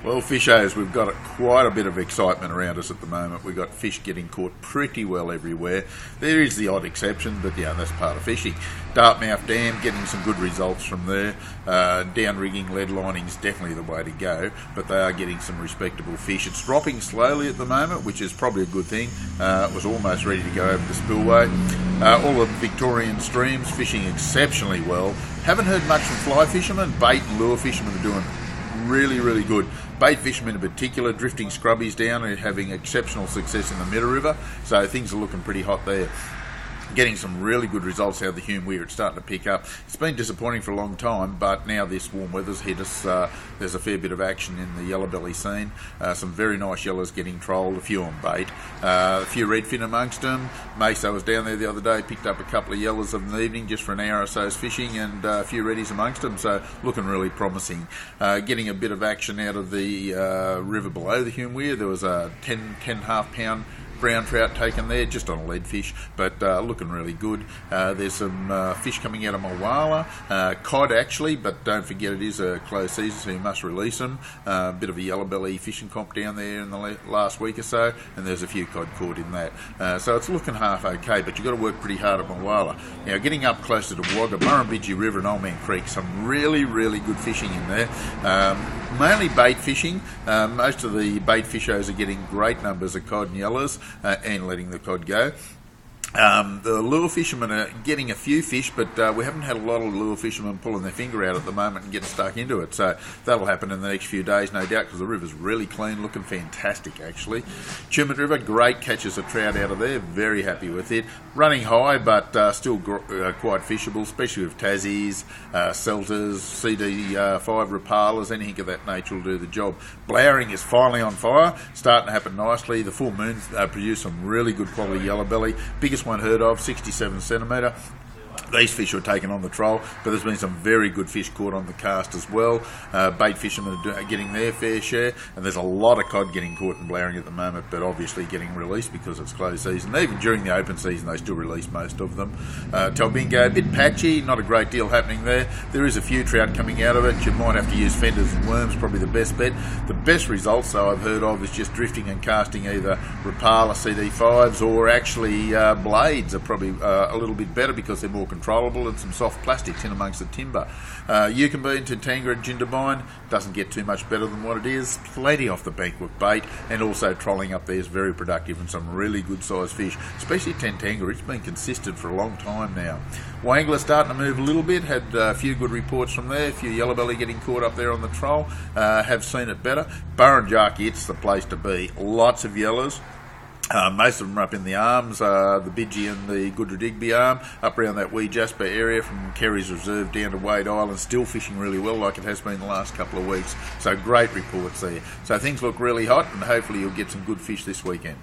Well, fishers, we've got quite a bit of excitement around us at the moment. We've got fish getting caught pretty well everywhere. There is the odd exception, but yeah, that's part of fishing. Dartmouth Dam, getting some good results from there. Down rigging, lead lining is definitely the way to go, but they are getting some respectable fish. It's dropping slowly at the moment, which is probably a good thing. It was almost ready to go over the spillway. All the Victorian streams fishing exceptionally well. Haven't heard much from fly fishermen. Bait and lure fishermen are doing really good. Bait fishermen in particular, drifting scrubbies down and having exceptional success in the Meta River, so things are looking pretty hot there. Getting some really good results out of the Hume Weir. It's starting to pick up. It's been disappointing for a long time, but now this warm weather's hit us. There's a fair bit of action in the yellowbelly scene. Some very nice yellows getting trolled, a few on bait. A few redfin amongst them. Mesa was down there the other day, picked up a couple of yellows of an evening just for an hour or so's fishing, and a few reddies amongst them, so looking really promising. Getting a bit of action out of the river below the Hume Weir. There was a 10.5 pound brown trout taken there, just on a lead fish, but looking really good. There's some fish coming out of Mulwala, cod actually, but don't forget it is a closed season, so you must release them. A bit of a yellowbelly fishing comp down there in the last week or so, and there's a few cod caught in that. So it's looking half okay, but you've got to work pretty hard at Mulwala. Now, getting up closer to Wagga, Murrumbidgee River and Old Man Creek, some really good fishing in there. Mainly bait fishing. Most of the bait fishers are getting great numbers of cod and yellows and letting the cod go. The lure fishermen are getting a few fish, but we haven't had a lot of lure fishermen pulling their finger out at the moment and getting stuck into it. So that'll happen in the next few days, no doubt, because the river's really clean, looking fantastic, actually. Tumut River, great catches of trout out of there, very happy with it. Running high, but still quite fishable, especially with Tassies, Celtas, CD5 Rapalas, anything of that nature will do the job. Blowering is finally on fire, starting to happen nicely. The full moon produced some really good quality yellowbelly. Biggest one heard of, 67 centimetre. These fish were taken on the troll, but there's been some very good fish caught on the cast as well. Bait fishermen are getting their fair share, and there's a lot of cod getting caught in blowering at the moment, but obviously getting released because it's closed season. Even during the open season, they still release most of them. Talbingo, a bit patchy, not a great deal happening there. There is a few trout coming out of it. You might have to use fenders and worms, probably the best bet. The best results, though, I've heard of, is just drifting and casting either Rapala CD5s or actually blades are probably a little bit better because they're more controllable, and some soft plastics in amongst the timber. Yukonbee and Tantanga at Jindabyne doesn't get too much better than what it is. Plenty off the bank with bait, and also trolling up there is very productive and some really good sized fish, especially Tantanga. It's been consistent for a long time now. Wangler starting to move a little bit, had a few good reports from there, a few yellowbelly getting caught up there on the troll, have seen it better. Burrinjarki, it's the place to be. Lots of yellows. Most of them are up in the arms, the Bidgie and the Goodra-Digby arm, up around that wee Jasper area from Kerry's Reserve down to Wade Island, still fishing really well like it has been the last couple of weeks. So great reports there. So things look really hot, and hopefully you'll get some good fish this weekend.